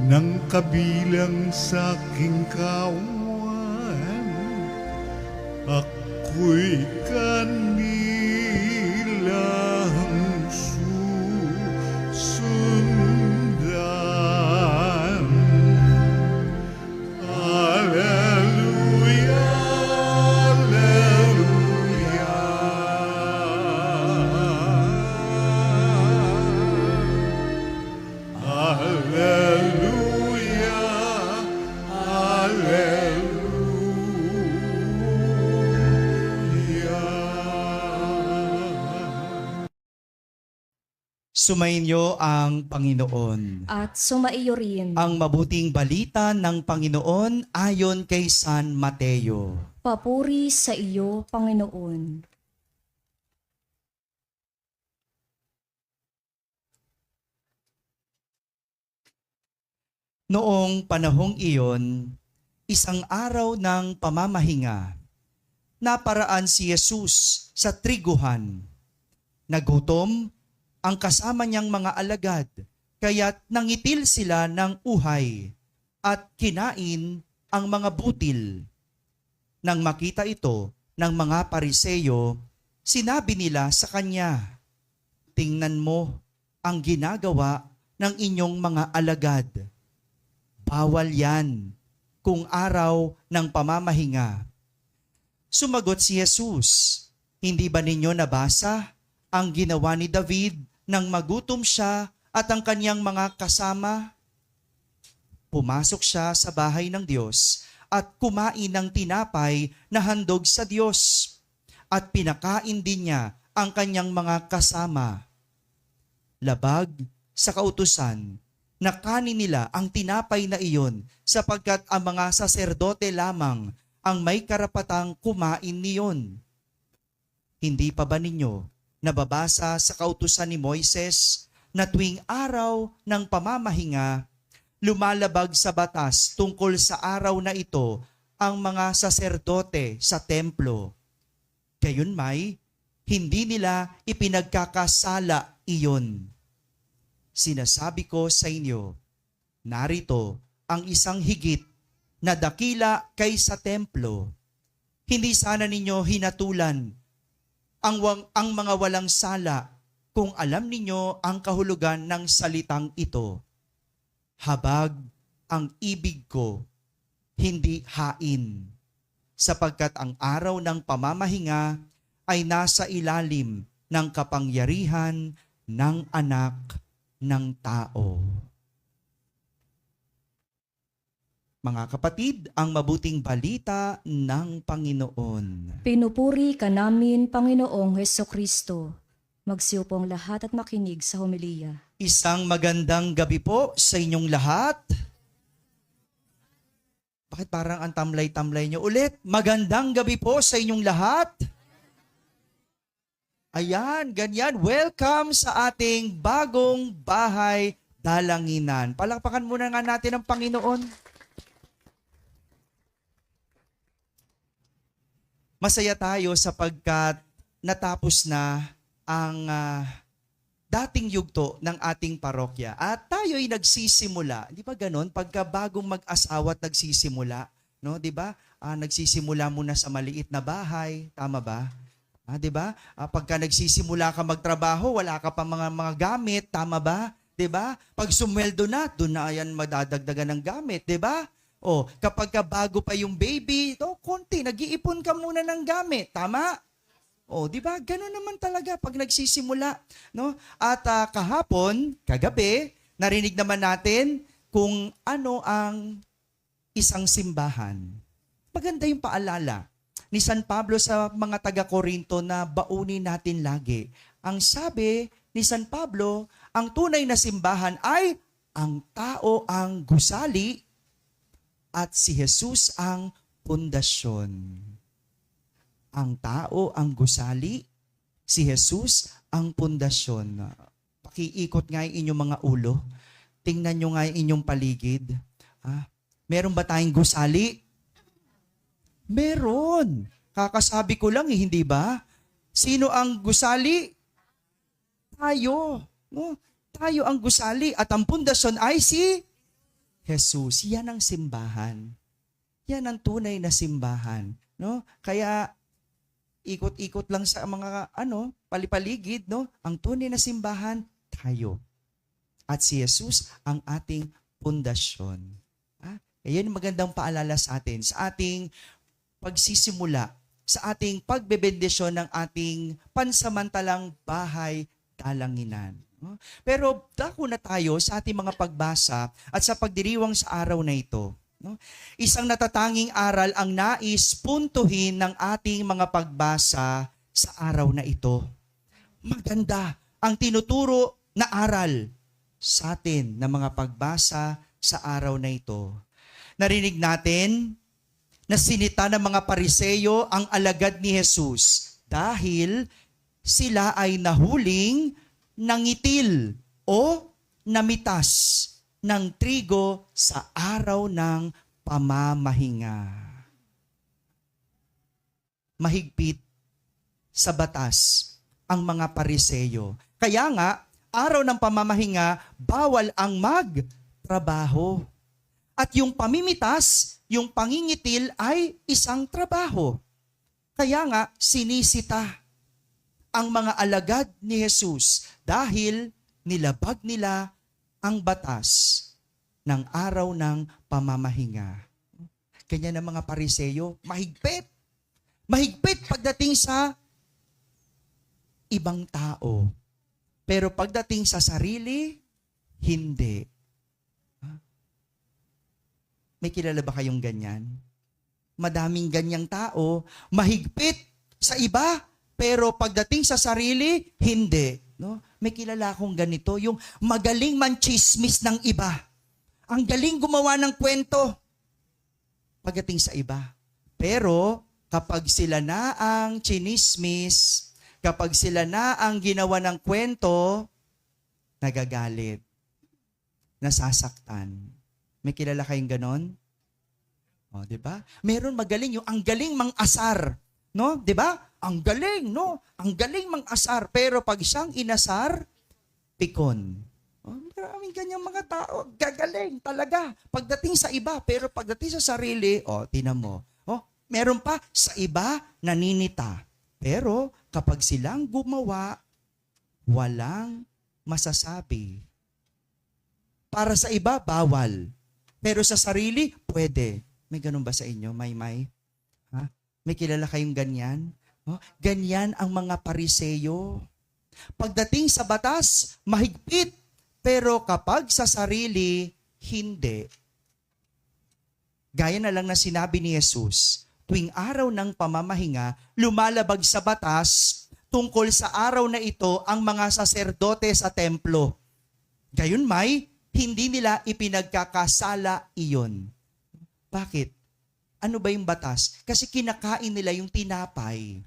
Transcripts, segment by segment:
nang kabilang sa aking kawan, ako'y kanilang susundan. Alleluia, alleluia. Alleluia, alleluia. Sumainyo ang Panginoon. At sumaiyo rin. Ang mabuting balita ng Panginoon ayon kay San Mateo. Papuri sa iyo, Panginoon. Noong panahong iyon, isang araw ng pamamahinga, naparaan si Jesus sa triguhan. Nagutom ang kasama niyang mga alagad, kaya't nangitil sila ng uhay at kinain ang mga butil. Nang makita ito ng mga Pariseyo, sinabi nila sa kanya, "Tingnan mo ang ginagawa ng inyong mga alagad. Bawal yan kung araw ng pamamahinga." Sumagot si Jesus, "Hindi ba ninyo nabasa ang ginawa ni David nang magutom siya at ang kanyang mga kasama? Pumasok siya sa bahay ng Diyos at kumain ng tinapay na handog sa Diyos at pinakain din niya ang kanyang mga kasama. Labag sa kautusan na kanin nila ang tinapay na iyon sapagkat ang mga saserdote lamang ang may karapatang kumain niyon. Hindi pa ba ninyo nababasa sa kautusan ni Moises na tuwing araw ng pamamahinga, lumalabag sa batas tungkol sa araw na ito ang mga saserdote sa templo. Gayunmay, hindi nila ipinagkakasala iyon. Sinasabi ko sa inyo, narito ang isang higit na dakila kaysa templo. Hindi sana ninyo hinatulan ang mga walang sala kung alam ninyo ang kahulugan ng salitang ito. Habag ang ibig ko, hindi hain, sapagkat ang araw ng pamamahinga ay nasa ilalim ng kapangyarihan ng Anak ng Tao. Mga kapatid, ang mabuting balita ng Panginoon. Pinupuri ka namin, Panginoong Hesukristo. Magsiupong lahat at makinig sa homilya. Isang magandang gabi po sa inyong lahat. Bakit parang ang tamlay-tamlay nyo ulit? Magandang gabi po sa inyong lahat. Ayan, ganyan. Welcome sa ating bagong bahay dalanginan. Palakpakan muna nga natin ang Panginoon. Masaya tayo sapagkat natapos na ang dating yugto ng ating parokya. At tayo ay nagsisimula. Di ba ganon? Pagka bagong mag-asawa at nagsisimula, no? Di ba? Nagsisimula muna sa maliit na bahay. Tama ba? Di ba? Pagka nagsisimula ka magtrabaho, wala ka pa mga gamit. Tama ba? Di ba? Pag sumweldo na, doon na yan madadagdagan ng gamit. Di ba? O, kapag ka bago pa yung baby, konti, nag-iipon ka muna ng gamit. Tama? O, di ba? Ganun naman talaga pag nagsisimula, no? At kagabi, narinig naman natin kung ano ang isang simbahan. Maganda yung paalala ni San Pablo sa mga taga-Korinto na baunin natin lagi. Ang sabi ni San Pablo, ang tunay na simbahan ay ang tao ang gusali at si Jesus ang pundasyon. Ang tao ang gusali, si Jesus ang pundasyon. Pakiikot nga yung inyong mga ulo. Tingnan nyo nga yung inyong paligid. Meron ba tayong gusali? Meron. Kakasabi ko lang hindi ba? Sino ang gusali? Tayo. No? Tayo ang gusali at ang pundasyon ay si Jesus. Yan ang simbahan. Yan ang tunay na simbahan, no? Kaya ikot-ikot lang sa mga palipaligid, no? Ang tunay na simbahan tayo. At si Jesus ang ating pundasyon. Yan ang magandang paalala sa atin, sa ating pagsisimula, sa ating pagbebendisyon ng ating pansamantalang bahay talanginan. Pero dako na tayo sa ating mga pagbasa at sa pagdiriwang sa araw na ito. Isang natatanging aral ang nais puntuhin ng ating mga pagbasa sa araw na ito. Maganda ang tinuturo na aral sa atin na mga pagbasa sa araw na ito. Narinig natin na sinita ng mga Pariseyo ang alagad ni Jesus dahil sila ay nahuling nangitil o namitas ng trigo sa araw ng pamamahinga. Mahigpit sa batas ang mga Pariseyo. Kaya nga, araw ng pamamahinga, bawal ang magtrabaho. At yung pamimitas, yung pangingitil ay isang trabaho. Kaya nga, sinisita ang mga alagad ni Jesus dahil nilabag nila ang batas ng araw ng pamamahinga. Kanya ng mga Pariseyo, mahigpit. Mahigpit pagdating sa ibang tao. Pero pagdating sa sarili, hindi. May kilala ba kayong ganyan? Madaming ganyang tao, mahigpit sa iba, pero pagdating sa sarili, hindi. No? May kilala akong ganito, yung magaling manchismis ng iba. Ang galing gumawa ng kwento pagdating sa iba. Pero kapag sila na ang chinismis, kapag sila na ang ginawa ng kwento, nagagalit, nasasaktan. May kilala kayong ganon? O, di ba? Meron magaling yung ang galing mang-asar, no? Di ba? Ang galing, no? Ang galing mang-asar, pero pag siyang inasar, pikon. Oh, maraming ganyang mga tao, gagaling talaga. Pagdating sa iba, pero pagdating sa sarili, tinan mo. Meron pa sa iba naninita. Pero kapag silang gumawa, walang masasabi. Para sa iba, bawal. Pero sa sarili, pwede. May ganun ba sa inyo, May? Ha? May kilala kayong ganyan? Ganyan ang mga Pariseyo. Pagdating sa batas, mahigpit. Pero kapag sa sarili, hindi. Gaya na lang na sinabi ni Jesus, tuwing araw ng pamamahinga, lumalabag sa batas tungkol sa araw na ito ang mga saserdote sa templo. Gayon hindi nila ipinagkakasala iyon. Bakit? Ano ba yung batas? Kasi kinakain nila yung tinapay.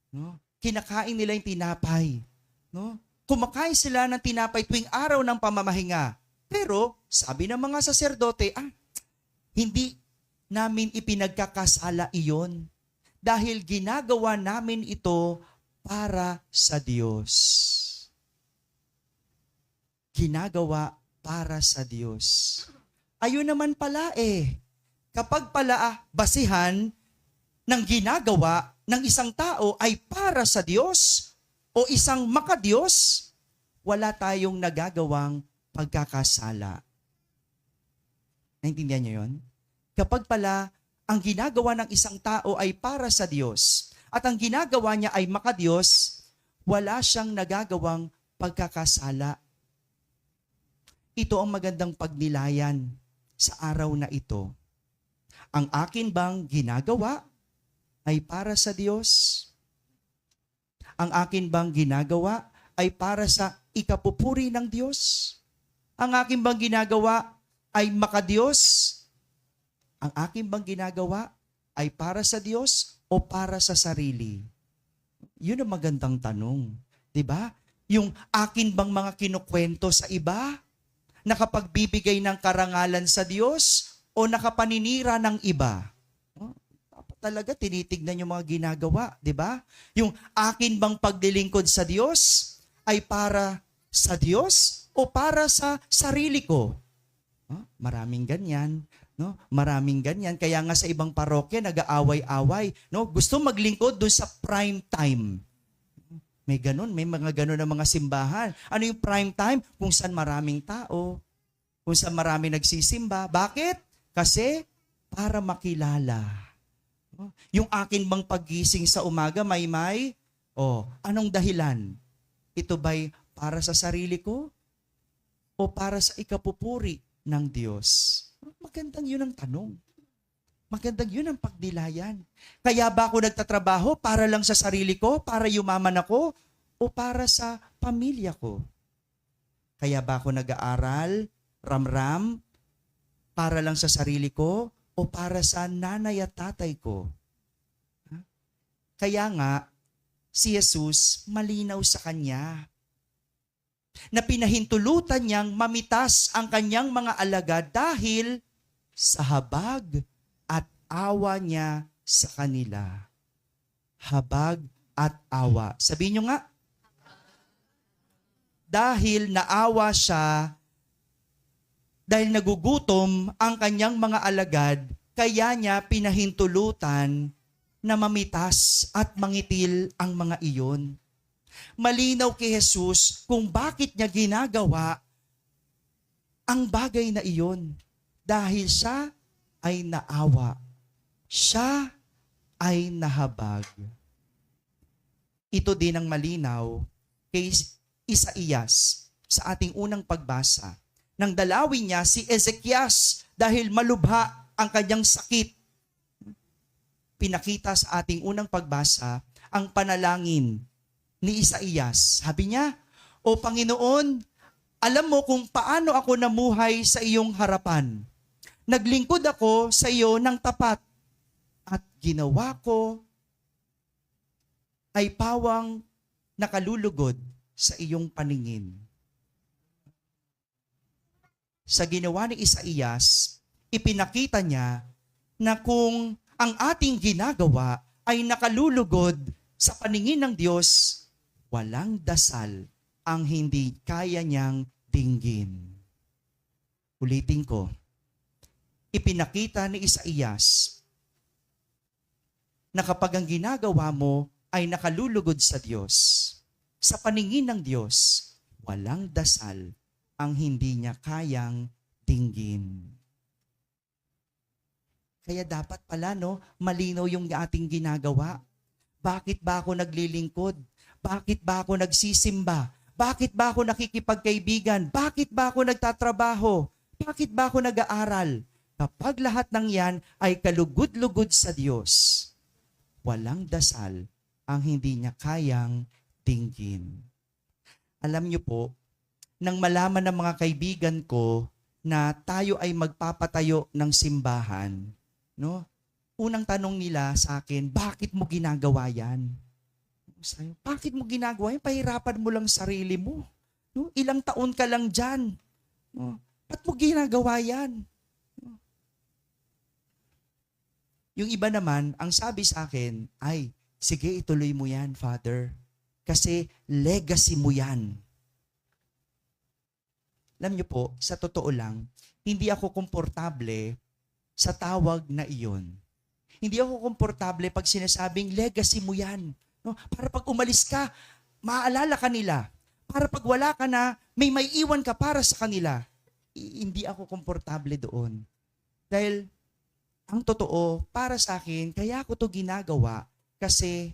No? Kinakain nila yung tinapay. No? Kumakain sila ng tinapay tuwing araw ng pamamahinga. Pero, sabi ng mga saserdote, hindi namin ipinagkakasala iyon dahil ginagawa namin ito para sa Diyos. Ginagawa para sa Diyos. Ayun naman pala kapag pala basihan ng ginagawa ng isang tao ay para sa Diyos o isang makadiyos, wala tayong nagagawang pagkakasala. Naintindihan niyo yun? Kapag pala ang ginagawa ng isang tao ay para sa Diyos at ang ginagawa niya ay makadiyos, wala siyang nagagawang pagkakasala. Ito ang magandang pagnilayan sa araw na ito. Ang akin bang ginagawa ay para sa Diyos? Ang akin bang ginagawa ay para sa ikapupuri ng Diyos? Ang akin bang ginagawa ay makadiyos? Ang akin bang ginagawa ay para sa Diyos o para sa sarili? Yun ang magandang tanong. 'Di ba? Yung akin bang mga kinukwento sa iba, nakapagbibigay ng karangalan sa Diyos o nakapaninira ng iba? Talaga tinitignan yung mga ginagawa, 'di ba? Yung akin bang paglilingkod sa Diyos ay para sa Diyos o para sa sarili ko? Maraming ganyan, no? Maraming ganyan. Kaya nga sa ibang parokya nag-aaway-away, no? Gusto maglingkod doon sa prime time. May ganun, may mga ganun na mga simbahan. Ano yung prime time? Kung saan maraming tao, kung saan maraming nagsisimba. Bakit? Kasi para makilala. No? Yung akin bang paggising sa umaga, Maymay? Anong dahilan? Ito ba'y para sa sarili ko? O para sa ikapupuri ng Diyos? Magandang yun ang tanong. Magandang yun ang pagnilayan. Kaya ba ako nagtatrabaho para lang sa sarili ko, para yumaman ako, o para sa pamilya ko? Kaya ba ako nag-aaral, ramram, para lang sa sarili ko, o para sa nanay at tatay ko? Kaya nga, si Jesus malinaw sa kanya na pinahintulutan niyang mamitas ang kanyang mga alagad dahil sa habag at awa niya sa kanila. Habag at awa. Sabihin niyo nga, dahil naawa siya, dahil nagugutom ang kanyang mga alagad, kaya niya pinahintulutan na mamitas at mangitil ang mga iyon. Malinaw kay Jesus kung bakit niya ginagawa ang bagay na iyon. Dahil siya ay naawa. Siya ay nahabag. Ito din ang malinaw kay Isaías sa ating unang pagbasa. Nang dalawin niya si Ezekias dahil malubha ang kanyang sakit. Pinakita sa ating unang pagbasa ang panalangin ni Isaías. Sabi niya, O Panginoon, alam mo kung paano ako namuhay sa iyong harapan. Naglingkod ako sa iyo ng tapat at ginawa ko ay pawang nakalulugod sa iyong paningin. Sa ginawa ni Isaías, ipinakita niya na kung ang ating ginagawa ay nakalulugod sa paningin ng Diyos, walang dasal ang hindi kaya niyang dinggin. Ulitin ko, ipinakita ni Isaías na kapag ang ginagawa mo ay nakalulugod sa Diyos, sa paningin ng Diyos, walang dasal ang hindi niya kayang dinggin. Kaya dapat pala, malinaw yung ating ginagawa. Bakit ba ako naglilingkod? Bakit ba ako nagsisimba? Bakit ba ako nakikipagkaibigan? Bakit ba ako nagtatrabaho? Bakit ba ako nag-aaral? Kapag lahat ng yan ay kalugod-lugod sa Diyos, walang dasal ang hindi niya kayang dinggin. Alam niyo po, nang malaman ng mga kaibigan ko na tayo ay magpapatayo ng simbahan, unang tanong nila sa akin, bakit mo ginagawa yan? Sabi, bakit mo ginagawa yan? Pahirapan mo lang sarili mo. Ilang taon ka lang dyan. Ba't mo ginagawa yan? Yung iba naman, ang sabi sa akin, ay, sige ituloy mo yan, Father. Kasi legacy mo yan. Alam niyo po, sa totoo lang, hindi ako komportable sa tawag na iyon. Hindi ako komportable pag sinasabing legacy mo yan. Para pag umalis ka, maaalala ka nila. Para pag wala ka na, may iwan ka para sa kanila. Hindi ako komportable doon. Dahil ang totoo, para sa akin, kaya ako to ginagawa kasi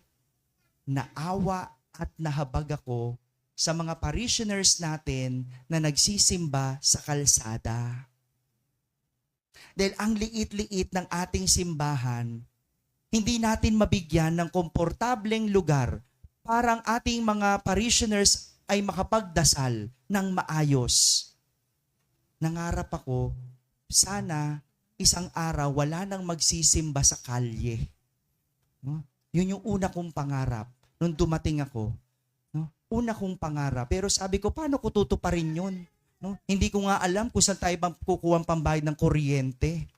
naawa at nahabag ako sa mga parishioners natin na nagsisimba sa kalsada. Dahil ang liit-liit ng ating simbahan, hindi natin mabigyan ng komportableng lugar para ang ating mga parishioners ay makapagdasal ng maayos. Nangarap ako, sana isang araw wala nang magsisimba sa kalye. Yun yung una kong pangarap nung dumating ako. Una kong pangarap. Pero sabi ko, paano ko tutuparin yun? Hindi ko nga alam kung saan tayo kukuha ang pambayad ng kuryente.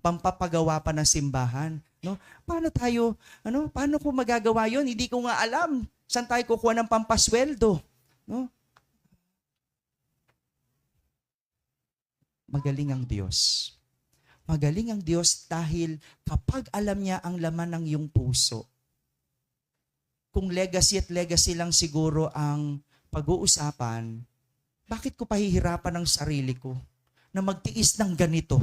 Pampapagawa pa ng simbahan. Paano ko magagawa yun? Hindi ko nga alam saan tayo kukuha ng pampasweldo. magaling ang Diyos. Magaling ang Diyos dahil kapag alam niya ang laman ng iyong puso, kung legacy at legacy lang siguro ang pag-uusapan, bakit ko pahihirapan ang sarili ko na magtiis ng ganito?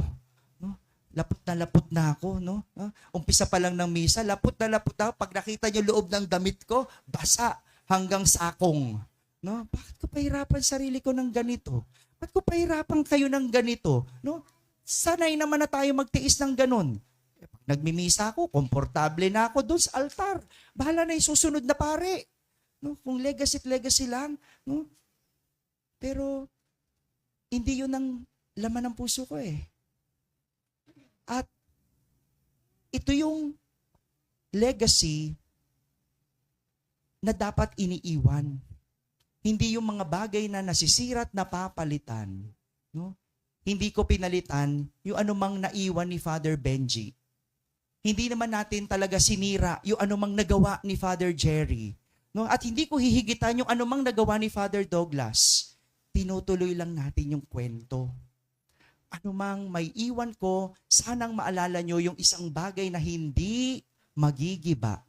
No? Lapot na ako. No? Umpisa pa lang ng misa, lapot na lapot ako. Pag nakita niyo loob ng damit ko, basa hanggang sakong. No? Bakit ko pahirapan sarili ko ng ganito? Bakit ko pahirapan kayo ng ganito? No? Sanay naman na tayo magtiis ng ganun. Pag nagmimisa ako, komportable na ako doon sa altar. Bahala na yung susunod na pare. No? Kung legacy lang. No? Pero, hindi yun ang laman ng puso ko eh. At, ito yung legacy na dapat iniiwan. Hindi yung mga bagay na nasisira at napapalitan. No? Hindi ko pinalitan yung anumang naiwan ni Father Benji. Hindi naman natin talaga sinira yung anumang nagawa ni Father Jerry. No? At hindi ko hihigitan yung anumang nagawa ni Father Douglas. Tinutuloy lang natin yung kwento. Anumang may iwan ko, sanang maalala nyo yung isang bagay na hindi magigiba,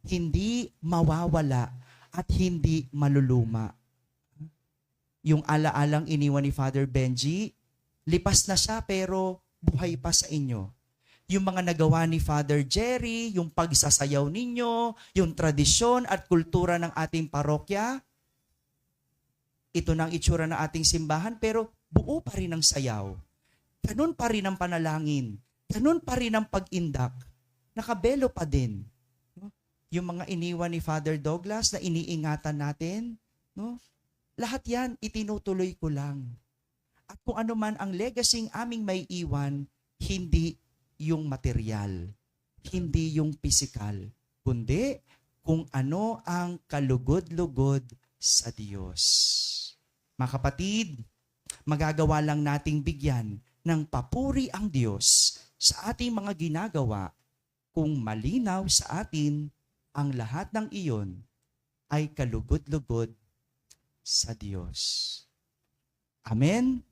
hindi mawawala, at hindi maluluma. Yung alaalang iniwan ni Father Benji, lipas na siya pero buhay pa sa inyo. Yung mga nagawa ni Father Jerry, yung pagsasayaw ninyo, yung tradisyon at kultura ng ating parokya, ito na ang itsura ng ating simbahan pero buo pa rin ang sayaw. Ganun pa rin ang panalangin. Ganun pa rin ang pag-indak. Nakabelo pa din. No? Yung mga iniwan ni Father Douglas na iniingatan natin, no? Lahat yan, itinutuloy ko lang. At kung ano man ang legacy aming may iwan, hindi yung material, hindi yung physical, kundi kung ano ang kalugod-lugod sa Diyos. Mga kapatid, magagawa lang nating bigyan ng papuri ang Diyos sa ating mga ginagawa kung malinaw sa atin ang lahat ng iyon ay kalugod-lugod sa Diyos. Amen.